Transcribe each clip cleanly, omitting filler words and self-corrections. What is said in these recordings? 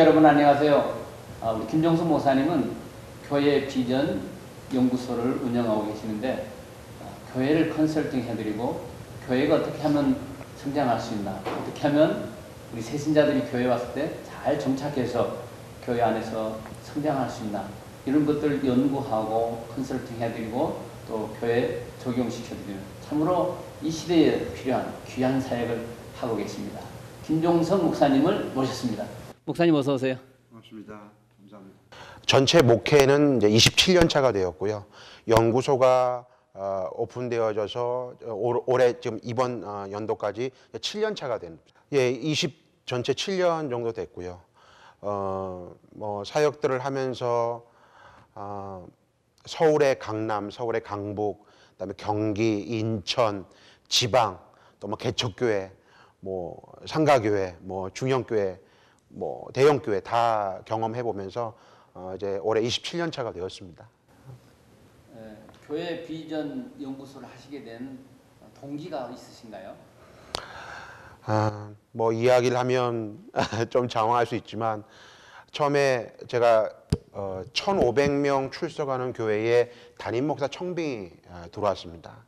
여러분 안녕하세요. 우리 김종수 목사님은 교회 비전 연구소를 운영하고 계시는데 교회를 컨설팅 해드리고 교회가 어떻게 하면 성장할 수 있나, 어떻게 하면 우리 새신자들이 교회 왔을 때 잘 정착해서 교회 안에서 성장할 수 있나, 이런 것들 연구하고 컨설팅 해드리고 또 교회에 적용시켜드리는 참으로 이 시대에 필요한 귀한 사역을 하고 계십니다. 김종석 목사님을 모셨습니다. 목사님 어서 오세요. 반갑습니다. 감사합니다. 전체 목회는 이제 27년 차가 되었고요. 연구소가 오픈되어져서 올해 지금 이번 연도까지 7년 차가 됩니다. 예, 전체 7년 정도 됐고요. 뭐 사역들을 하면서 서울의 강남, 서울의 강북, 그다음에 경기, 인천, 지방, 또 뭐 개척교회, 뭐 상가교회, 뭐 중형교회, 뭐 대형교회 다 경험해 보면서 이제 올해 27년 차가 되었습니다. 교회 비전 연구소를 하시게 된 동기가 있으신가요? 뭐 이야기를 하면 좀 장황할 수 있지만 처음에 제가 1,500명 출석하는 교회에 담임 목사 청빙이 들어왔습니다.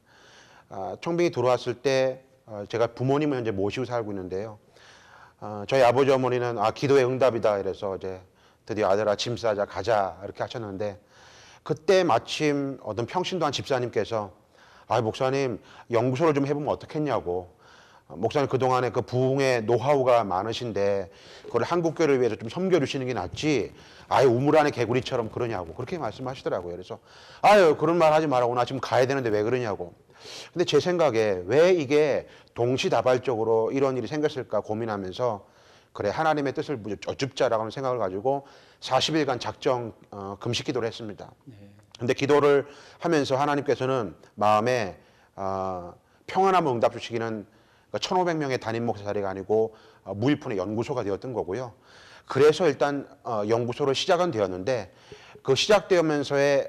청빙이 들어왔을 때 제가 부모님을 현재 모시고 살고 있는데요. 저희 아버지 어머니는 기도의 응답이다 이래서 이제 드디어 아들아 짐 싸자 가자 이렇게 하셨는데, 그때 마침 어떤 평신도한 집사님께서 목사님 연구소를 좀 해보면 어떻겠냐고, 목사님 그동안에 그 부흥의 노하우가 많으신데 그걸 한국교회를 위해서 좀 섬겨주시는 게 낫지 우물 안의 개구리처럼 그러냐고 그렇게 말씀하시더라고요. 그래서 그런 말 하지 말라고, 나 지금 가야 되는데 왜 그러냐고. 근데 제 생각에 왜 이게 동시다발적으로 이런 일이 생겼을까 고민하면서, 그래 하나님의 뜻을 여쭙자라고 하는 생각을 가지고 40일간 작정 금식 기도를 했습니다. 근데 기도를 하면서 하나님께서는 마음에 평안함을 응답 주시기는 1,500명의 담임 목사 자리가 아니고 무일푼의 연구소가 되었던 거고요. 그래서 일단 연구소를 시작은 되었는데, 그 시작되면서의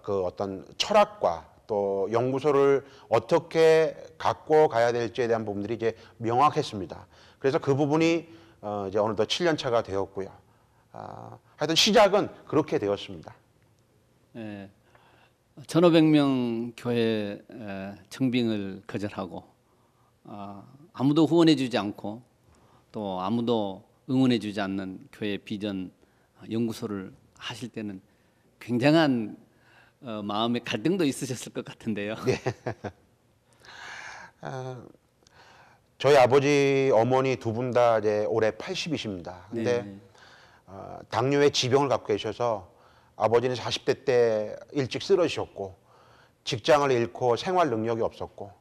그 어떤 철학과 또 연구소를 어떻게 갖고 가야 될지에 대한 부분들이 이제 명확했습니다. 그래서 그 부분이 이제 어느덧 7년 차가 되었고요. 하여튼 시작은 그렇게 되었습니다. 1,500명 교회 청빙을 거절하고 아무도 후원해주지 않고 또 아무도 응원해주지 않는 교회 비전 연구소를 하실 때는 굉장한 마음의 갈등도 있으셨을 것 같은데요. 네. 저희 아버지 어머니 두 분 다 이제 올해 80이십니다. 근데 당뇨의 지병을 갖고 계셔서 아버지는 40대 때 일찍 쓰러지셨고 직장을 잃고 생활 능력이 없었고,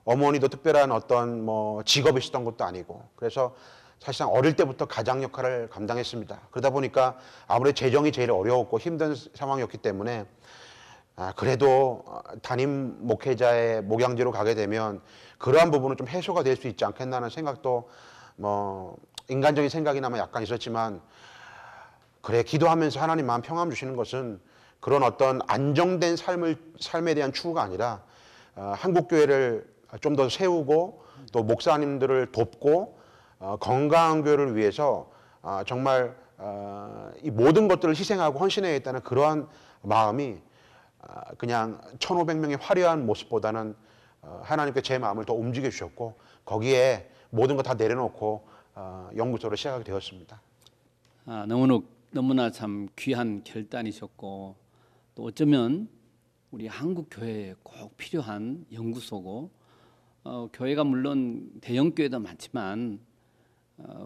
어머니도 특별한 어떤 뭐 직업이 있었던 것도 아니고, 그래서 사실상 어릴 때부터 가장 역할을 감당했습니다. 그러다 보니까 아무래도 재정이 제일 어려웠고 힘든 상황이었기 때문에 그래도 담임 목회자의 목양지로 가게 되면 그러한 부분은 좀 해소가 될 수 있지 않겠나는 생각도 뭐 인간적인 생각이나마 약간 있었지만, 그래 기도하면서 하나님 마음 평안 주시는 것은 그런 어떤 안정된 삶에 대한 추구가 아니라 한국교회를 좀 더 세우고 또 목사님들을 돕고 건강한 교회를 위해서 정말 이 모든 것들을 희생하고 헌신해야겠다는 그러한 마음이 그냥 1,500명의 화려한 모습보다는 하나님께 제 마음을 더 움직여 주셨고, 거기에 모든 거 다 내려놓고 연구소를 시작하게 되었습니다. 너무나 참 귀한 결단이셨고, 또 어쩌면 우리 한국 교회에 꼭 필요한 연구소고, 교회가 물론 대형 교회도 많지만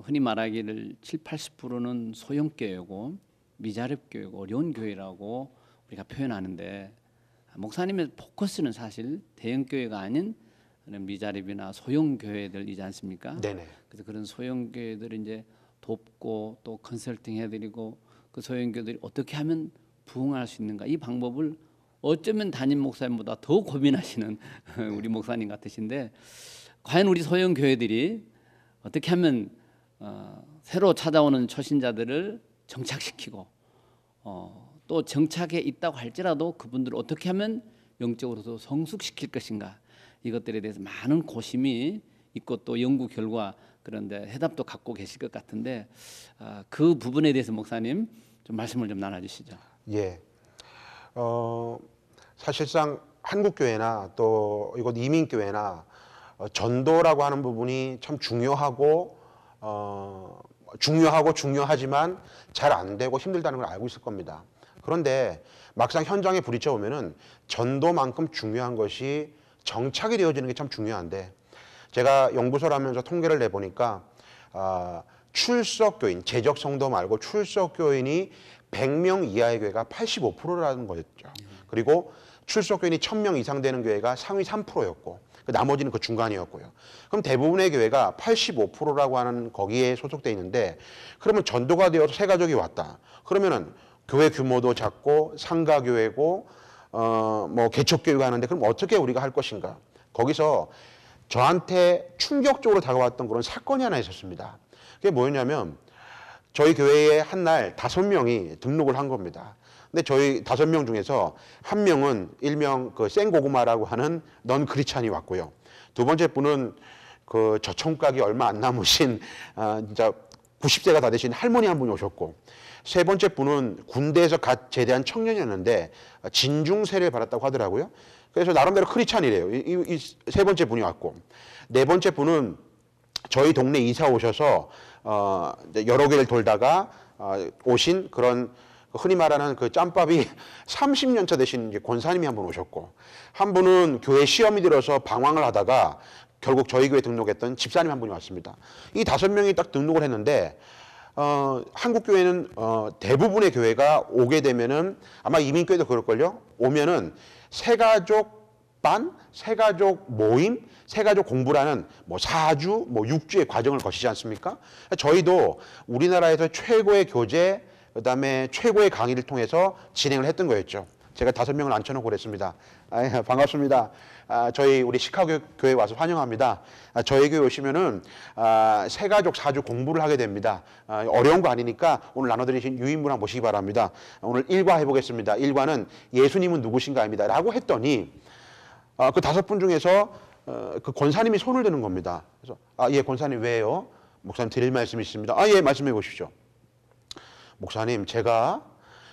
흔히 말하기를 70~80%는 소형 교회고 미자립 교회고 어려운 교회라고 우리가 표현하는데, 목사님의 포커스는 사실 대형 교회가 아닌 미자립이나 소형 교회들이지 않습니까? 네네. 그래서 그런 소형 교회들을 이제 돕고 또 컨설팅 해드리고, 그 소형 교회들이 어떻게 하면 부흥할 수 있는가, 이 방법을 어쩌면 담임 목사님보다 더 고민하시는 우리 목사님 같으신데, 과연 우리 소형 교회들이 어떻게 하면 새로 찾아오는 초신자들을 정착시키고 또 정착해 있다고 할지라도 그분들을 어떻게 하면 영적으로도 성숙시킬 것인가, 이것들에 대해서 많은 고심이 있고 또 연구 결과 그런데 해답도 갖고 계실 것 같은데 그 부분에 대해서 목사님 좀 말씀을 좀 나눠주시죠. 예. 사실상 한국 교회나 또 이곳 이민 교회나 전도라고 하는 부분이 참 중요하지만 잘 안 되고 힘들다는 걸 알고 있을 겁니다. 그런데 막상 현장에 부딪혀 보면은 전도만큼 중요한 것이 정착이 되어지는 게 참 중요한데, 제가 연구소를 하면서 통계를 내보니까 출석 교인, 재적 성도 말고 출석 교인이 100명 이하의 교회가 85%라는 거였죠. 그리고 출석 교인이 1000명 이상 되는 교회가 상위 3%였고 나머지는 그 중간이었고요. 그럼 대부분의 교회가 85%라고 하는 거기에 소속돼 있는데, 그러면 전도가 되어서 새 가족이 왔다. 그러면은 교회 규모도 작고 상가 교회고 뭐 개척 교회가 하는데, 그럼 어떻게 우리가 할 것인가? 거기서 저한테 충격적으로 다가왔던 그런 사건이 하나 있었습니다. 그게 뭐였냐면, 저희 교회에 한날 5명이 등록을 한 겁니다. 근데 저희 5명 중에서 한 명은 일명 그 생고구마라고 하는 넌 크리스찬이 왔고요. 두 번째 분은 그 저총각이 얼마 안 남으신 진짜 90세가 다 되신 할머니 한 분이 오셨고, 세 번째 분은 군대에서 갓 제대한 청년이었는데 진중세를 받았다고 하더라고요. 그래서 나름대로 크리스찬이래요. 이 세 번째 분이 왔고, 네 번째 분은 저희 동네 이사 오셔서 여러 개를 돌다가 오신 그런 흔히 말하는 그 짬밥이 30년 차 되신 권사님이 한 분 오셨고, 한 분은 교회 시험이 들어서 방황을 하다가 결국 저희 교회 등록했던 집사님 한 분이 왔습니다. 이 5명이 딱 등록을 했는데, 한국 교회는 대부분의 교회가 오게 되면은 아마 이민교회도 그럴걸요. 오면은 새가족 반, 새가족 모임, 새가족 공부라는 뭐 4주, 뭐 6주의 과정을 거치지 않습니까? 저희도 우리나라에서 최고의 교재, 그다음에 최고의 강의를 통해서 진행을 했던 거였죠. 제가 5명을 앉혀놓고 그랬습니다. 반갑습니다. 저희 우리 시카고 교회 와서 환영합니다. 저희 교회 오시면은 새가족 4주 공부를 하게 됩니다. 어려운 거 아니니까 오늘 나눠드리신 유인분 한번 모시기 바랍니다. 오늘 1과 해보겠습니다. 1과는 예수님은 누구신가입니다. 라고 했더니 그 5분 중에서 그 권사님이 손을 드는 겁니다. 그래서 예, 권사님 왜요? 목사님 드릴 말씀이 있습니다. 예, 말씀해 보십시오. 목사님, 제가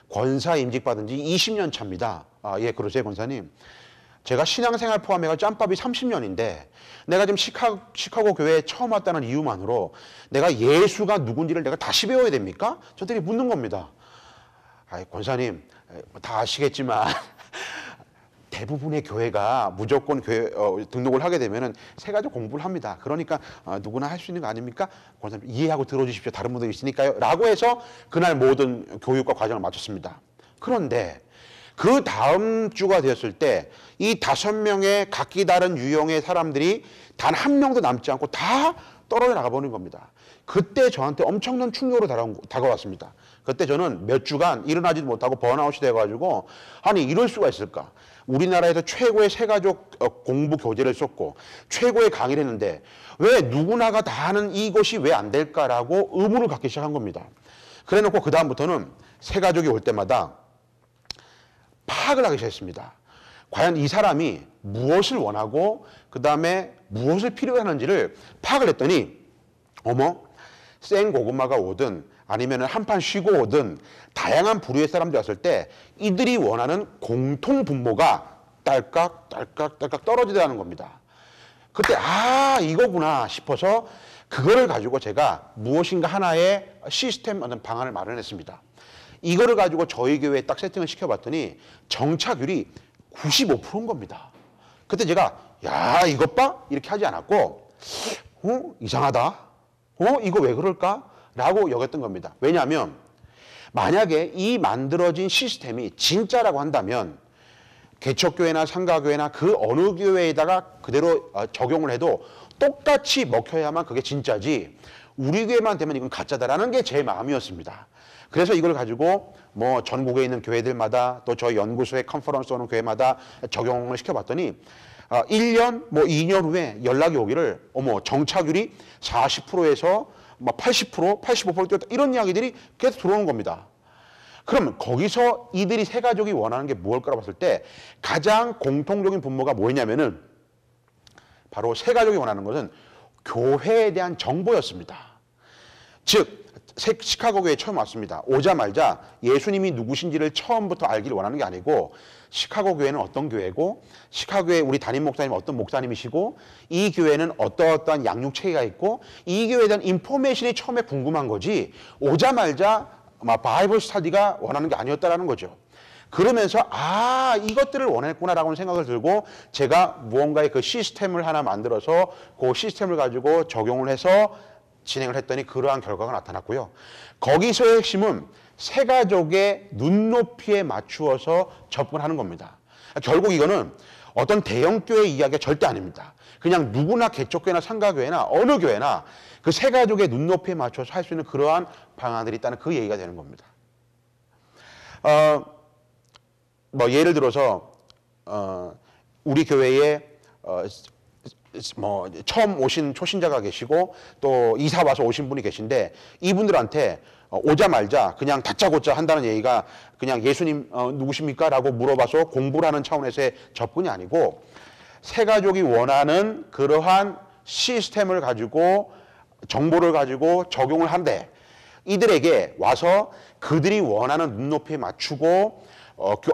권사 임직 받은 지 20년 차입니다. 예, 그러세요, 권사님. 제가 신앙생활 포함해가 짬밥이 30년인데 내가 지금 시카고 교회에 처음 왔다는 이유만으로 내가 예수가 누군지를 내가 다시 배워야 됩니까? 저들이 묻는 겁니다. 권사님, 다 아시겠지만 대부분의 교회가 무조건 교회 등록을 하게 되면은 새가족 공부를 합니다. 그러니까 누구나 할 수 있는 거 아닙니까? 권사님 이해하고 들어주십시오. 다른 분들이 있으니까요. 라고 해서 그날 모든 교육과 과정을 마쳤습니다. 그런데 그 다음 주가 되었을 때 이 5명의 각기 다른 유형의 사람들이 단 한 명도 남지 않고 다 떨어져 나가버린 겁니다. 그때 저한테 엄청난 충격으로 다가왔습니다. 그때 저는 몇 주간 일어나지도 못하고 번아웃이 돼가지고 아니 이럴 수가 있을까? 우리나라에서 최고의 새가족 공부 교재를 썼고 최고의 강의를 했는데 왜 누구나가 다 하는 이것이 왜 안 될까라고 의문을 갖기 시작한 겁니다. 그래 놓고 그 다음부터는 새가족이 올 때마다 파악을 하기 시작했습니다. 과연 이 사람이 무엇을 원하고 그 다음에 무엇을 필요로 하는지를 파악을 했더니 어머, 생고구마가 오든 아니면 한판 쉬고 오든 다양한 부류의 사람들이 왔을 때 이들이 원하는 공통 분모가 딸깍 떨어지더라는 겁니다. 그때 이거구나 싶어서 그거를 가지고 제가 무엇인가 하나의 시스템, 방안을 마련했습니다. 이거를 가지고 저희 교회에 딱 세팅을 시켜봤더니 정착률이 95%인 겁니다. 그때 제가 이것 봐? 이렇게 하지 않았고 이상하다. 이거 왜 그럴까? 라고 여겼던 겁니다. 왜냐하면 만약에 이 만들어진 시스템이 진짜라고 한다면 개척교회나 상가교회나 그 어느 교회에다가 그대로 적용을 해도 똑같이 먹혀야만 그게 진짜지 우리 교회만 되면 이건 가짜다라는 게 제 마음이었습니다. 그래서 이걸 가지고 뭐 전국에 있는 교회들마다 또 저희 연구소의 컨퍼런스 오는 교회마다 적용을 시켜봤더니 1년, 뭐 2년 후에 연락이 오기를 어머 정착률이 40%에서 막 80%, 85% 뛰었다 이런 이야기들이 계속 들어오는 겁니다. 그럼 거기서 이들이 새가족이 원하는 게 무엇일까라고 봤을 때 가장 공통적인 분모가 뭐였냐면은 바로 새가족이 원하는 것은 교회에 대한 정보였습니다. 즉 시카고 교회에 처음 왔습니다. 오자마자 예수님이 누구신지를 처음부터 알기를 원하는 게 아니고 시카고 교회는 어떤 교회고 시카고 교회 우리 담임 목사님은 어떤 목사님이시고 이 교회는 어떠한 양육 체계가 있고 이 교회에 대한 인포메이션이 처음에 궁금한 거지 오자마자 바이블 스터디가 원하는 게 아니었다라는 거죠. 그러면서 이것들을 원했구나라고 생각을 들고 제가 무언가의 그 시스템을 하나 만들어서 그 시스템을 가지고 적용을 해서 진행을 했더니 그러한 결과가 나타났고요. 거기서의 핵심은 세 가족의 눈높이에 맞추어서 접근하는 겁니다. 결국 이거는 어떤 대형교회 이야기가 절대 아닙니다. 그냥 누구나 개척교회나 상가교회나 어느 교회나 그 세 가족의 눈높이에 맞춰서 할 수 있는 그러한 방안들이 있다는 그 얘기가 되는 겁니다. 예를 들어서 우리 교회에 처음 오신 초신자가 계시고 또 이사 와서 오신 분이 계신데 이분들한테 오자마자 그냥 다짜고짜 한다는 얘기가 그냥 예수님 누구십니까? 라고 물어봐서 공부를 하는 차원에서의 접근이 아니고 세 가족이 원하는 그러한 시스템을 가지고 정보를 가지고 적용을 한데 이들에게 와서 그들이 원하는 눈높이에 맞추고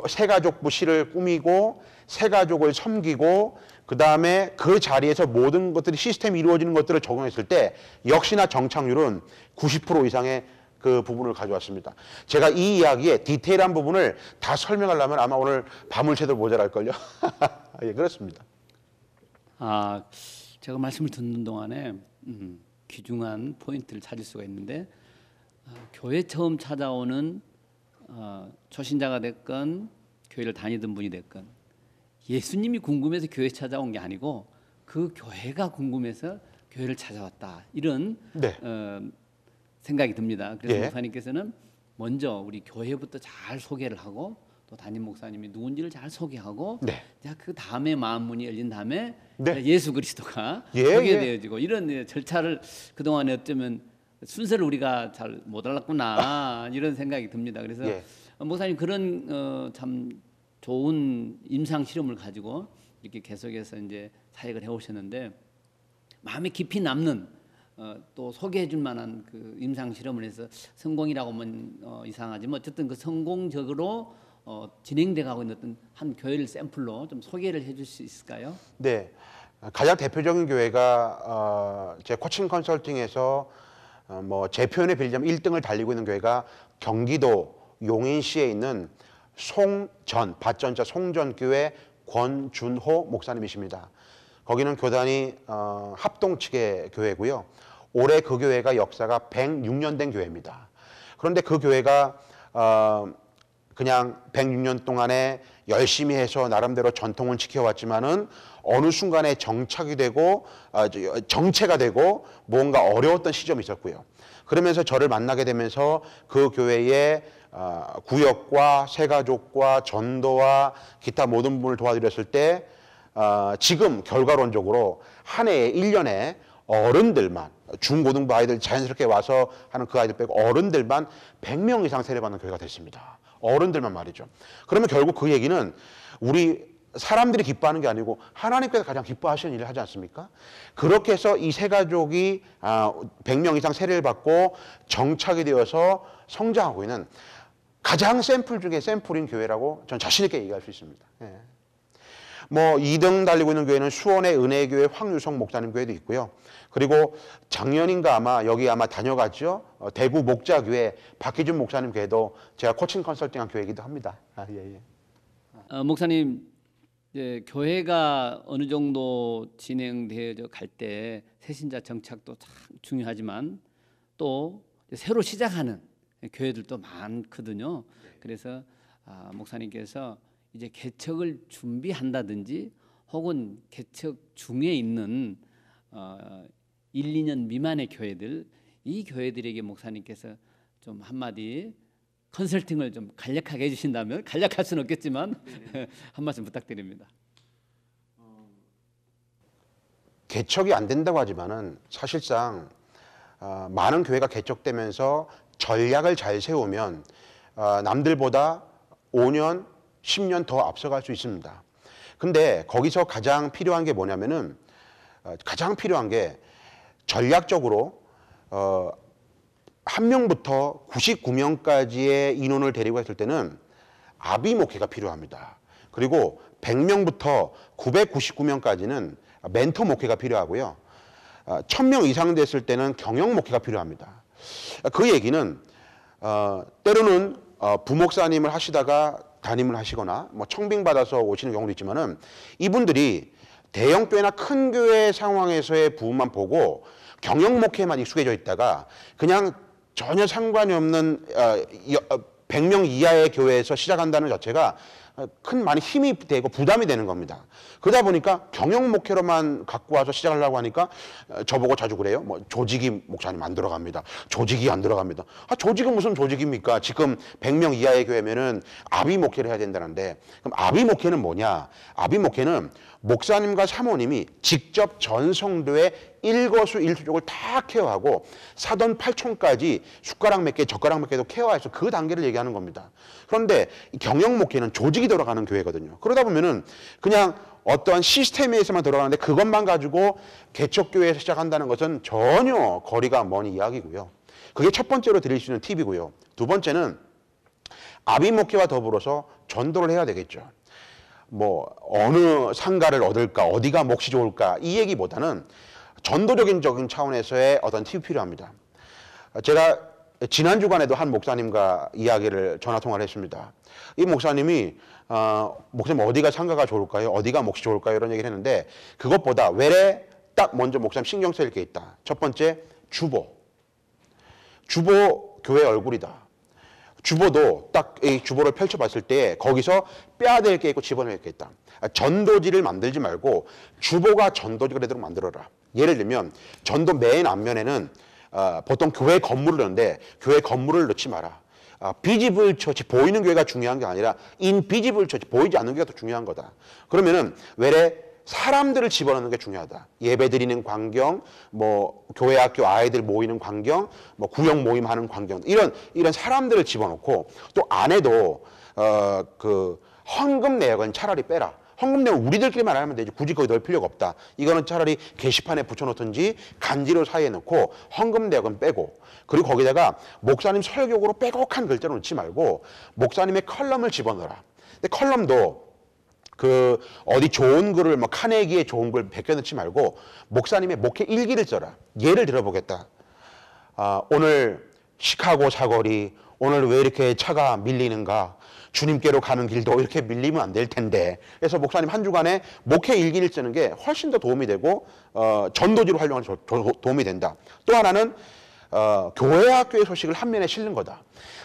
새가족부 시를 꾸미고 새가족을 섬기고 그 다음에 그 자리에서 모든 것들이 시스템이 이루어지는 것들을 적용했을 때 역시나 정착률은 90% 이상의 그 부분을 가져왔습니다. 제가 이 이야기의 디테일한 부분을 다 설명하려면 아마 오늘 밤을 새도 모자랄걸요. 예, 그렇습니다. 제가 말씀을 듣는 동안에 귀중한 포인트를 찾을 수가 있는데 교회 처음 찾아오는 초신자가 됐건 교회를 다니던 분이 됐건 예수님이 궁금해서 교회 찾아온 게 아니고 그 교회가 궁금해서 교회를 찾아왔다 이런 생각이 듭니다. 그래서 목사님께서는 먼저 우리 교회부터 잘 소개를 하고 또 담임 목사님이 누군지를 잘 소개하고 그 다음에 마음 문이 열린 다음에 예수 그리스도가 소개되어지고 이런 절차를 그동안에 어쩌면 순서를 우리가 잘 못 알았구나 이런 생각이 듭니다. 그래서 목사님 그런 참 좋은 임상 실험을 가지고 이렇게 계속해서 이제 사역을 해오셨는데 마음에 깊이 남는 또 소개해줄 만한 그 임상 실험을 해서 성공이라고 하면 이상하지만 어쨌든 그 성공적으로 진행돼가고 있는 어떤 한 교회를 샘플로 좀 소개를 해줄 수 있을까요? 네, 가장 대표적인 교회가 제 코칭 컨설팅에서 제 표현에 빌리자면 1등을 달리고 있는 교회가 경기도 용인시에 있는 밭전자 송전교회 권준호 목사님이십니다. 거기는 교단이 합동 측의 교회고요. 올해 그 교회가 역사가 106년 된 교회입니다. 그런데 그 교회가 그냥 106년 동안에 열심히 해서 나름대로 전통을 지켜왔지만은 어느 순간에 정착이 되고 정체가 되고 뭔가 어려웠던 시점이 있었고요. 그러면서 저를 만나게 되면서 그 교회의 구역과 새가족과 전도와 기타 모든 부분을 도와드렸을 때 지금 결과론적으로 한 해에 1년에 어른들만 중고등부 아이들 자연스럽게 와서 하는 그 아이들 빼고 어른들만 100명 이상 세례받는 교회가 됐습니다. 어른들만 말이죠. 그러면 결국 그 얘기는 우리 사람들이 기뻐하는 게 아니고 하나님께서 가장 기뻐하시는 일을 하지 않습니까? 그렇게 해서 이 세 가족이 100명 이상 세례를 받고 정착이 되어서 성장하고 있는 가장 샘플 중에 샘플인 교회라고 전 자신 있게 얘기할 수 있습니다. 2등 달리고 있는 교회는 수원의 은혜교회 황유성 목사님 교회도 있고요. 그리고 작년인가 여기 다녀갔죠. 대구 목자교회 박희준 목사님 교회도 제가 코칭 컨설팅한 교회이기도 합니다. 목사님 이제 교회가 어느 정도 진행되어 갈 때 새신자 정착도 참 중요하지만 또 새로 시작하는 교회들도 많거든요. 그래서 목사님께서 이제 개척을 준비한다든지 혹은 개척 중에 있는 1, 2년 미만의 교회들 이 교회들에게 목사님께서 좀 한마디 컨설팅을 좀 간략하게 해주신다면 간략할 수는 없겠지만 한 말씀 부탁드립니다. 개척이 안 된다고 하지만은 사실상 많은 교회가 개척되면서 전략을 잘 세우면 남들보다 5년, 10년 더 앞서갈 수 있습니다. 근데 거기서 가장 필요한 게 뭐냐면은 가장 필요한 게 전략적으로 한 명부터 99명까지의 인원을 데리고 했을 때는 아비 목회가 필요합니다. 그리고 100명부터 999명까지는 멘토 목회가 필요하고요. 1000명 이상 됐을 때는 경영 목회가 필요합니다. 그 얘기는 때로는 부목사님을 하시다가 담임을 하시거나 뭐 청빙받아서 오시는 경우도 있지만은 이분들이 대형 교회나 큰 교회 상황에서의 부분만 보고 경영 목회에만 익숙해져 있다가 그냥 전혀 상관이 없는 100명 이하의 교회에서 시작한다는 자체가 큰 많이 힘이 되고 부담이 되는 겁니다. 그러다 보니까 경영 목회로만 갖고 와서 시작하려고 하니까 저보고 자주 그래요. 뭐 조직이 목사님 안 들어갑니다. 조직이 안 들어갑니다. 조직은 무슨 조직입니까? 지금 100명 이하의 교회면은 아비 목회를 해야 된다는데 그럼 아비 목회는 뭐냐? 아비 목회는 목사님과 사모님이 직접 전 성도의 일거수일투족을 다 케어하고 사돈 팔촌까지 숟가락 몇 개, 젓가락 몇 개도 케어해서 그 단계를 얘기하는 겁니다. 그런데 경영 목회는 조직이 들어가는 교회거든요. 그러다 보면은 그냥 어떠한 시스템에서만 들어가는데 그것만 가지고 개척교회에서 시작한다는 것은 전혀 거리가 먼 이야기고요. 그게 첫 번째로 드릴 수 있는 팁이고요. 두 번째는 아비 목회와 더불어서 전도를 해야 되겠죠. 뭐 어느 상가를 얻을까, 어디가 몫이 좋을까 이 얘기보다는 전도적인 차원에서의 어떤 팁이 필요합니다. 제가 지난 주간에도 한 목사님과 이야기를 전화 통화를 했습니다. 이 목사님이 목사님 어디가 상가가 좋을까요? 어디가 몫이 좋을까요? 이런 얘기를 했는데 그것보다 외래 딱 먼저 목사님 신경 쓸 게 있다. 첫 번째 주보. 주보 교회 얼굴이다. 주보도 딱 이 주보를 펼쳐봤을 때 거기서 빼야 될 게 있고 집어넣을 게 있다. 전도지를 만들지 말고 주보가 전도지가 되도록 만들어라. 예를 들면 전도 맨 앞면에는 보통 교회 건물을 넣는데 교회 건물을 넣지 마라. 비지블 처치, 보이는 교회가 중요한 게 아니라 인비지블 처치, 보이지 않는 교회가 더 중요한 거다. 그러면은 외래 사람들을 집어넣는 게 중요하다. 예배 드리는 광경, 뭐 교회 학교 아이들 모이는 광경, 뭐 구역 모임하는 광경 이런 사람들을 집어넣고 또 안에도 그 헌금 내역은 차라리 빼라. 헌금 내역은 우리들끼리만 하면 되지 굳이 거기 넣을 필요가 없다. 이거는 차라리 게시판에 붙여놓든지 간지로 사이에 넣고 헌금 내역은 빼고 그리고 거기다가 목사님 설교록으로 빼곡한 글자를 넣지 말고 목사님의 컬럼을 집어넣어라. 근데 컬럼도 그 어디 좋은 글을 뭐 카네기의 좋은 글 베껴넣지 말고 목사님의 목회 일기를 써라. 예를 들어보겠다. 오늘 시카고 사거리 오늘 왜 이렇게 차가 밀리는가? 주님께로 가는 길도 이렇게 밀리면 안 될 텐데. 그래서 목사님 한 주간에 목회 일기를 쓰는 게 훨씬 더 도움이 되고 전도지로 활용하는 데 도움이 된다. 또 하나는 교회 학교의 소식을 한 면에 실는 거다.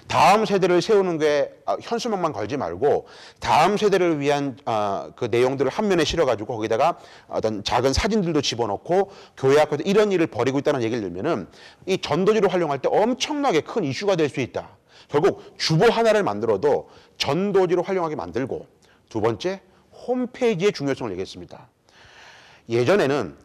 다음 세대를 세우는 게 현수막만 걸지 말고 다음 세대를 위한 그 내용들을 한 면에 실어가지고 거기다가 어떤 작은 사진들도 집어넣고 교회 학교에서 이런 일을 벌이고 있다는 얘기를 들면은 이 전도지로 활용할 때 엄청나게 큰 이슈가 될 수 있다. 결국 주보 하나를 만들어도 전도지로 활용하게 만들고 두 번째 홈페이지의 중요성을 얘기했습니다. 예전에는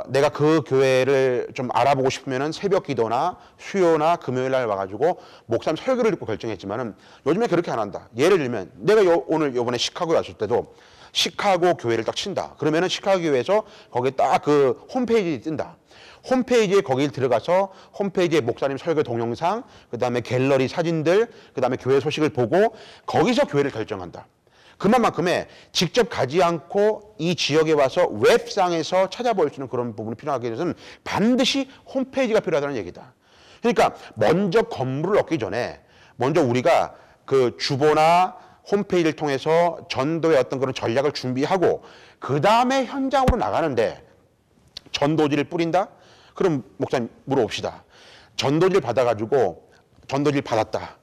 내가 그 교회를 좀 알아보고 싶으면은 새벽 기도나 수요나 금요일 날 와가지고 목사님 설교를 듣고 결정했지만은 요즘에 그렇게 안 한다. 예를 들면 내가 오늘 요번에 시카고에 왔을 때도 시카고 교회를 딱 친다. 그러면은 시카고 교회에서 거기에 딱 그 홈페이지 뜬다. 홈페이지에 거기 들어가서 홈페이지에 목사님 설교 동영상, 그 다음에 갤러리 사진들, 그 다음에 교회 소식을 보고 거기서 교회를 결정한다. 그만큼에 직접 가지 않고 이 지역에 와서 웹상에서 찾아볼 수 있는 그런 부분이 필요하기 위해서는 반드시 홈페이지가 필요하다는 얘기다. 그러니까 먼저 건물을 얻기 전에 먼저 우리가 그 주보나 홈페이지를 통해서 전도의 어떤 그런 전략을 준비하고 그 다음에 현장으로 나가는데 전도지를 뿌린다? 그럼 목사님 물어봅시다. 전도지를 받아가지고 전도지를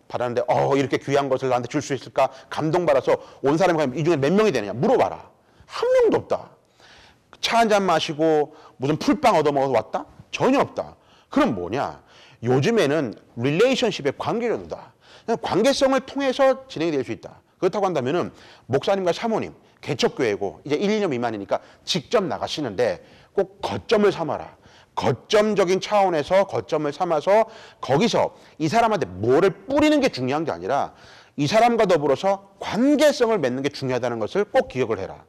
받았는데 이렇게 귀한 것을 나한테 줄 수 있을까? 감동받아서 온 사람이 이 중에 몇 명이 되느냐? 물어봐라. 한 명도 없다. 차 한 잔 마시고 무슨 풀빵 얻어먹어서 왔다? 전혀 없다. 그럼 뭐냐? 요즘에는 릴레이션십의 관계론이다. 관계성을 통해서 진행이 될 수 있다. 그렇다고 한다면은 목사님과 사모님, 개척교회고 이제 1, 2년 미만이니까 직접 나가시는데 꼭 거점을 삼아라. 거점적인 차원에서 거점을 삼아서 거기서 이 사람한테 뭐를 뿌리는 게 중요한 게 아니라 이 사람과 더불어서 관계성을 맺는 게 중요하다는 것을 꼭 기억을 해라.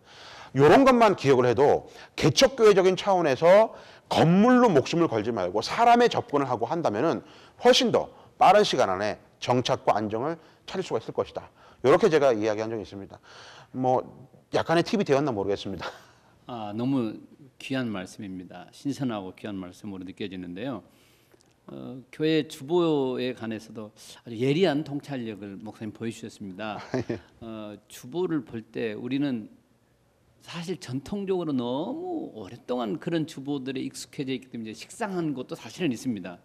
이런 것만 기억을 해도 개척교회적인 차원에서 건물로 목숨을 걸지 말고 사람의 접근을 하고 한다면은 훨씬 더 빠른 시간 안에 정착과 안정을 찾을 수가 있을 것이다. 이렇게 제가 이야기한 적이 있습니다. 뭐 약간의 팁이 되었나 모르겠습니다. 너무 귀한 말씀입니다. 신선하고 귀한 말씀으로 느껴지는데요. 교회 주보에 관해서도 아주 예리한 통찰력을 목사님 보여주셨습니다. 주보를 볼 때 우리는 사실 전통적으로 너무 오랫동안 그런 주보들에 익숙해져 있기 때문에 식상한 것도 사실은 있습니다.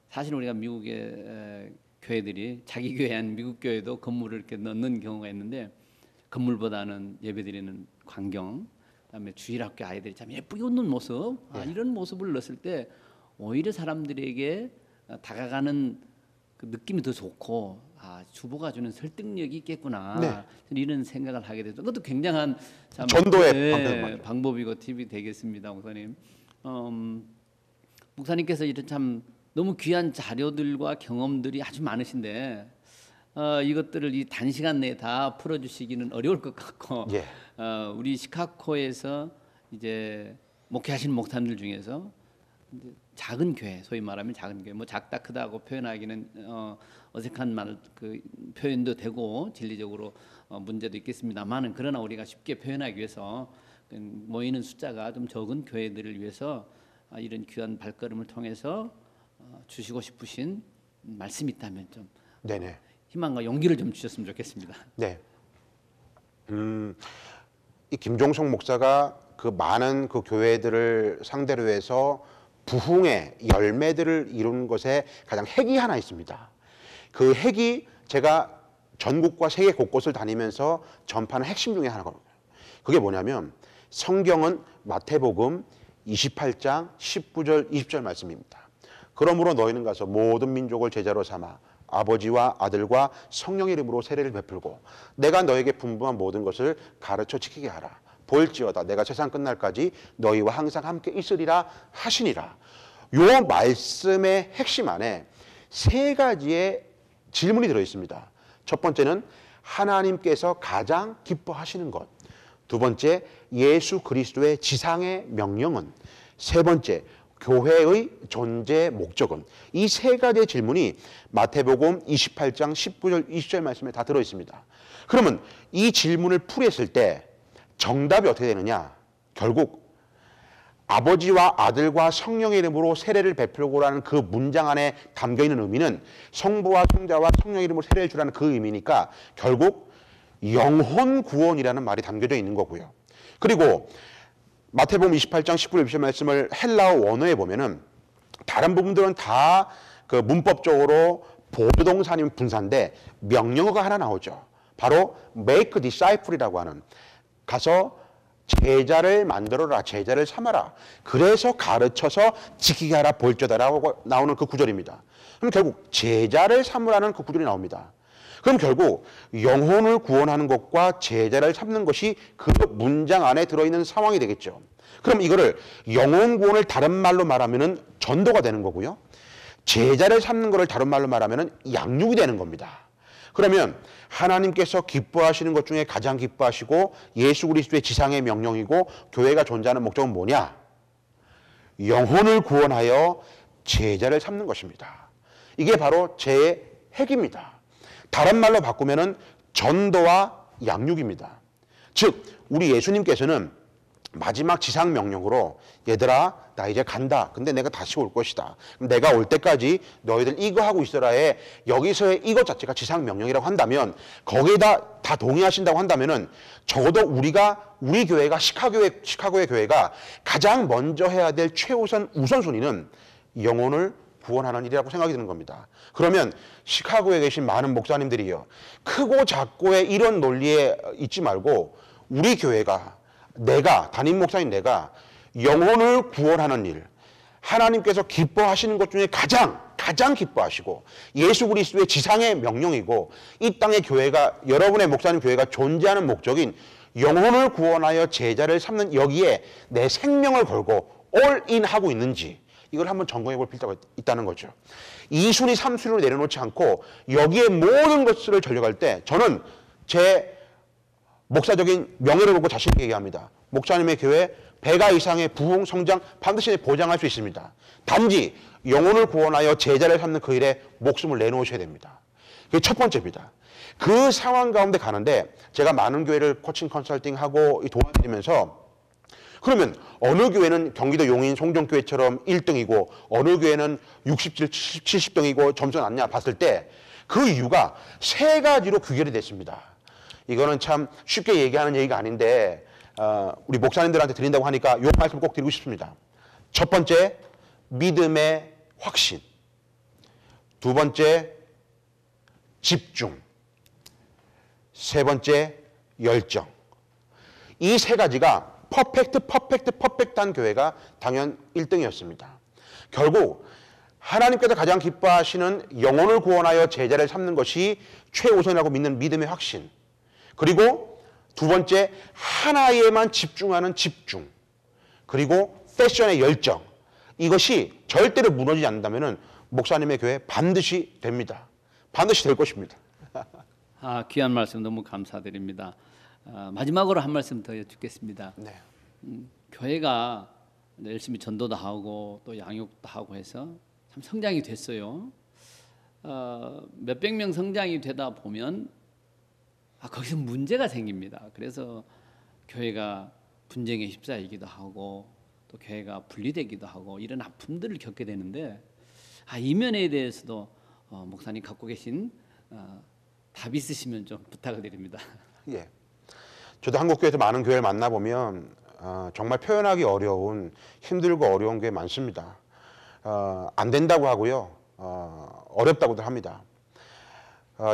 사실 우리가 미국의 교회들이 자기 교회 한 미국 교회도 건물을 이렇게 넣는 경우가 있는데 건물보다는 예배드리는 광경, 그다음에 주일학교 아이들이 참 예쁘게 웃는 모습, 이런 모습을 넣었을 때 오히려 사람들에게 다가가는 그 느낌이 더 좋고 주보가 주는 설득력이 있겠구나, 네. 이런 생각을 하게 되죠. 그것도 굉장한 참 전도의 방법이고 팁이 되겠습니다, 목사님. 목사님께서 이런 참 너무 귀한 자료들과 경험들이 아주 많으신데 이것들을 이 단시간 내에 다 풀어주시기는 어려울 것 같고, 예. 우리 시카고에서 이제 목회하시는 목사님들 중에서 이제 작은 교회, 소위 말하면 작은 교회, 뭐 작다 크다고 표현하기는 어색한 말 그 표현도 되고 진리적으로 문제도 있겠습니다만은, 그러나 우리가 쉽게 표현하기 위해서 모이는 숫자가 좀 적은 교회들을 위해서 이런 귀한 발걸음을 통해서 주시고 싶으신 말씀이 있다면 좀 네네. 희망과 용기를 좀 주셨으면 좋겠습니다. 네. 이 김종석 목사가 그 많은 그 교회들을 상대로 해서 부흥의 열매들을 이룬 것에 가장 핵이 하나 있습니다. 그 핵이 제가 전국과 세계 곳곳을 다니면서 전파하는 핵심 중에 하나거든요. 그게 뭐냐면 성경은 마태복음 28장 19절 20절 말씀입니다. 그러므로 너희는 가서 모든 민족을 제자로 삼아 아버지와 아들과 성령의 이름으로 세례를 베풀고 내가 너에게 분부한 모든 것을 가르쳐 지키게 하라. 볼지어다 내가 세상 끝날까지 너희와 항상 함께 있으리라 하시니라. 요 말씀의 핵심 안에 세 가지의 질문이 들어 있습니다. 첫 번째는 하나님께서 가장 기뻐하시는 것, 두 번째 예수 그리스도의 지상의 명령은, 세 번째 교회의 존재 목적은, 이 세 가지의 질문이 마태복음 28장 19절 20절 말씀에 다 들어 있습니다. 그러면 이 질문을 풀이했을 때 정답이 어떻게 되느냐? 결국 아버지와 아들과 성령의 이름으로 세례를 베풀고라는 그 문장 안에 담겨있는 의미는 성부와 성자와 성령의 이름으로 세례를 주라는 그 의미니까 결국 영혼 구원이라는 말이 담겨져 있는 거고요. 그리고 마태복음 28장 19절 20절 말씀을 헬라어 원어에 보면은 다른 부분들은 다 그 문법적으로 보조동사님 분사인데 명령어가 하나 나오죠. 바로 make disciple이라고 하는, 가서 제자를 만들어라, 제자를 삼아라, 그래서 가르쳐서 지키게 하라, 볼지어다라고 나오는 그 구절입니다. 그럼 결국 제자를 삼으라는 그 구절이 나옵니다. 그럼 결국 영혼을 구원하는 것과 제자를 삼는 것이 그 문장 안에 들어있는 상황이 되겠죠. 그럼 이거를 영혼 구원을 다른 말로 말하면은 전도가 되는 거고요. 제자를 삼는 것을 다른 말로 말하면은 양육이 되는 겁니다. 그러면 하나님께서 기뻐하시는 것 중에 가장 기뻐하시고 예수 그리스도의 지상의 명령이고 교회가 존재하는 목적은 뭐냐? 영혼을 구원하여 제자를 삼는 것입니다. 이게 바로 제 핵입니다. 다른 말로 바꾸면은 전도와 양육입니다. 즉 우리 예수님께서는 마지막 지상 명령으로 얘들아 나 이제 간다. 근데 내가 다시 올 것이다. 그럼 내가 올 때까지 너희들 이거 하고 있어라에 여기서의 이것 자체가 지상 명령이라고 한다면, 거기에다 다 동의하신다고 한다면은 적어도 우리 교회가 시카고의 교회가 가장 먼저 해야 될 최우선 우선순위는 영혼을 구원하는 일이라고 생각이 드는 겁니다. 그러면 시카고에 계신 많은 목사님들이요, 크고 작고의 이런 논리에 있지 말고 우리 교회가, 내가 담임 목사인 내가 영혼을 구원하는 일, 하나님께서 기뻐하시는 것 중에 가장 기뻐하시고 예수 그리스도의 지상의 명령이고 이 땅의 교회가, 여러분의 목사님 교회가 존재하는 목적인 영혼을 구원하여 제자를 삼는 여기에 내 생명을 걸고 올인하고 있는지, 이걸 한번 점검해 볼 필요가 있다는 거죠. 2순위 3순위로 내려놓지 않고 여기에 모든 것을 전력할 때 저는 제 목사적인 명예를 보고 자신에게 얘기합니다. 목사님의 교회 100가 이상의 부흥, 성장 반드시 보장할 수 있습니다. 단지 영혼을 구원하여 제자를 삼는 그 일에 목숨을 내놓으셔야 됩니다. 그게 첫 번째입니다. 그 상황 가운데 가는데 제가 많은 교회를 코칭 컨설팅하고 도와드리면서 그러면 어느 교회는 경기도 용인 송정교회처럼 1등이고 어느 교회는 67, 70등이고 점수가 낮냐 봤을 때 그 이유가 세 가지로 귀결이 됐습니다. 이거는 참 쉽게 얘기하는 얘기가 아닌데 우리 목사님들한테 드린다고 하니까 이 말씀 꼭 드리고 싶습니다. 첫 번째, 믿음의 확신. 두 번째, 집중. 세 번째, 열정. 이 세 가지가 퍼펙트한 교회가 당연 1등이었습니다. 결국 하나님께서 가장 기뻐하시는 영혼을 구원하여 제자를 삼는 것이 최우선이라고 믿는 믿음의 확신. 그리고 두 번째, 하나에만 집중하는 집중. 그리고 패션의 열정. 이것이 절대로 무너지지 않는다면 목사님의 교회 반드시 됩니다. 반드시 될 것입니다. 귀한 말씀 너무 감사드립니다. 마지막으로 한 말씀 더 여쭙겠습니다. 네. 교회가 열심히 전도도 하고 또 양육도 하고 해서 참 성장이 됐어요. 몇백 명 성장이 되다 보면 거기서 문제가 생깁니다. 그래서 교회가 분쟁에 휩싸이기도 하고 또 교회가 분리되기도 하고 이런 아픔들을 겪게 되는데 이 면에 대해서도 목사님 갖고 계신 답 있으시면 좀 부탁을 드립니다. 예. 저도 한국교회에서 많은 교회를 만나보면 정말 표현하기 어려운 힘들고 어려운 교회 많습니다. 안 된다고 하고요. 어렵다고도 합니다.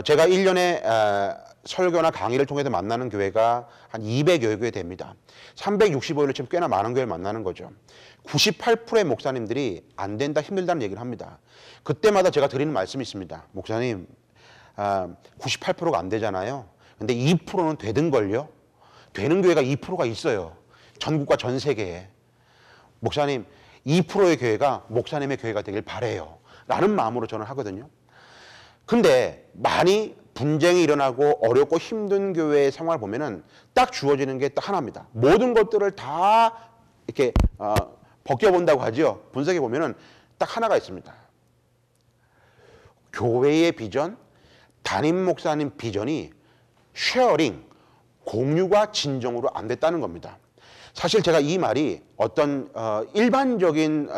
제가 1년에 설교나 강의를 통해서 만나는 교회가 한 200여 교회 됩니다. 365일을 지금 꽤나 많은 교회를 만나는 거죠. 98%의 목사님들이 안 된다, 힘들다는 얘기를 합니다. 그때마다 제가 드리는 말씀이 있습니다. 목사님, 98%가 안 되잖아요. 근데 2%는 되던걸요? 되는 교회가 2%가 있어요. 전국과 전 세계에. 목사님, 2%의 교회가 목사님의 교회가 되길 바라요. 라는 마음으로 저는 하거든요. 근데 많이 분쟁이 일어나고 어렵고 힘든 교회의 상황을 보면은 딱 주어지는 게 딱 하나입니다. 모든 것들을 다 이렇게 벗겨본다고 하죠. 분석해 보면은 딱 하나가 있습니다. 교회의 비전, 담임 목사님 비전이 쉐어링, 공유가 진정으로 안 됐다는 겁니다. 사실 제가 이 말이 어떤 일반적인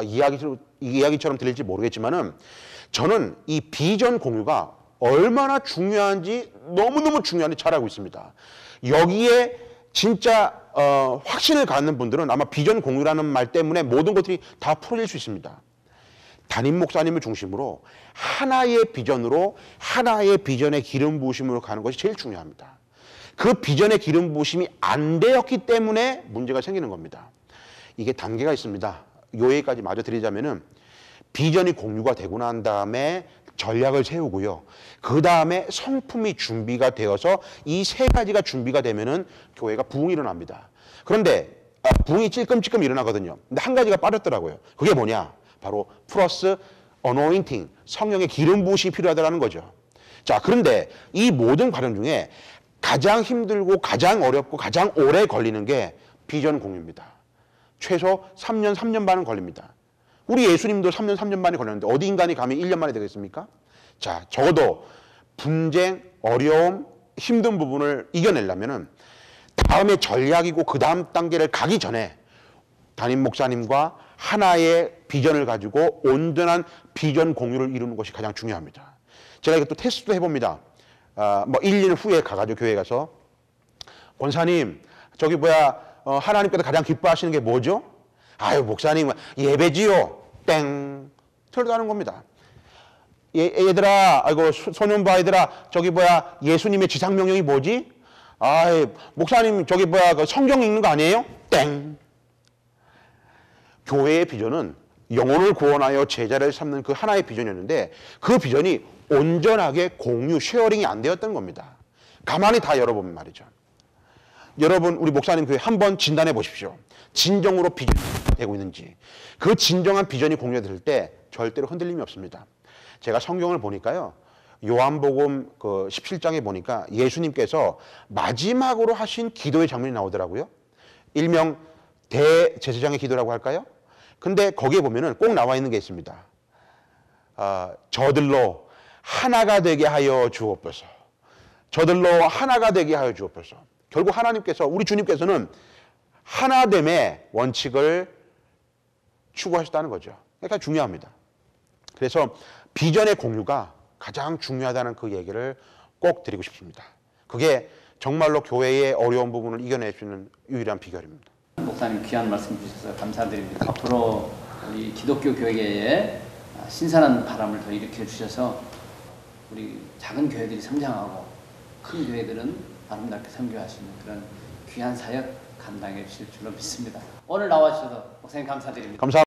이야기처럼 들릴지 모르겠지만은 저는 이 비전 공유가 얼마나 중요한지 너무너무 중요한지 잘 알고 있습니다. 여기에 진짜 확신을 갖는 분들은 아마 비전 공유라는 말 때문에 모든 것들이 다 풀어질 수 있습니다. 담임 목사님을 중심으로 하나의 비전으로 하나의 비전의 기름 부으심으로 가는 것이 제일 중요합니다. 그 비전의 기름 부으심이 안 되었기 때문에 문제가 생기는 겁니다. 이게 단계가 있습니다. 요 얘기까지 마저 드리자면은 비전이 공유가 되고 난 다음에 전략을 세우고요. 그 다음에 성품이 준비가 되어서 이 세 가지가 준비가 되면은 교회가 부흥이 일어납니다. 그런데 부흥이 찔끔찔끔 일어나거든요. 근데 한 가지가 빠졌더라고요. 그게 뭐냐? 바로 플러스 어노인팅, 성령의 기름 부으심이 필요하다는 거죠. 자, 그런데 이 모든 과정 중에 가장 힘들고 가장 어렵고 가장 오래 걸리는 게 비전 공유입니다. 최소 3년, 3년 반은 걸립니다. 우리 예수님도 3년, 3년 반이 걸렸는데 어디 인간이 가면 1년 만에 되겠습니까? 자, 적어도 분쟁, 어려움, 힘든 부분을 이겨내려면은 다음에 전략이고 그 다음 단계를 가기 전에 담임 목사님과 하나의 비전을 가지고 온전한 비전 공유를 이루는 것이 가장 중요합니다. 제가 이것도 테스트도 해봅니다. 1, 2년 후에 가가지고 교회에 가서 권사님, 저기 하나님께서 가장 기뻐하시는 게 뭐죠? 아유, 목사님, 예배지요. 땡. 틀리다는 겁니다. 얘들아, 아이고, 소년부 아이들아, 저기 예수님의 지상명령이 뭐지? 아이, 목사님, 저기 그 성경 읽는 거 아니에요? 땡. 교회의 비전은 영혼을 구원하여 제자를 삼는 그 하나의 비전이었는데 그 비전이 온전하게 공유, 쉐어링이 안 되었던 겁니다. 가만히 다 열어보면 말이죠. 여러분, 우리 목사님 교회 한번 진단해 보십시오. 진정으로 비전이 되고 있는지. 그 진정한 비전이 공유될 때 절대로 흔들림이 없습니다. 제가 성경을 보니까요. 요한복음 그 17장에 보니까 예수님께서 마지막으로 하신 기도의 장면이 나오더라고요. 일명 대제사장의 기도라고 할까요? 근데 거기에 보면은 꼭 나와 있는 게 있습니다. 저들로 하나가 되게 하여 주옵소서. 저들로 하나가 되게 하여 주옵소서. 결국 하나님께서, 우리 주님께서는 하나됨의 원칙을 추구하셨다는 거죠. 그러니까 중요합니다. 그래서 비전의 공유가 가장 중요하다는 그 얘기를 꼭 드리고 싶습니다. 그게 정말로 교회의 어려운 부분을 이겨낼 수 있는 유일한 비결입니다. 목사님 귀한 말씀 주셔서 감사드립니다. 앞으로 우리 기독교 교회에 신선한 바람을 더 일으켜 주셔서 우리 작은 교회들이 성장하고 큰 교회들은 아름답게 선교할 수 있는 그런 귀한 사역 감당해 주실 줄로 믿습니다. 오늘 나와주셔서 목사님 감사드립니다. 감사합니다.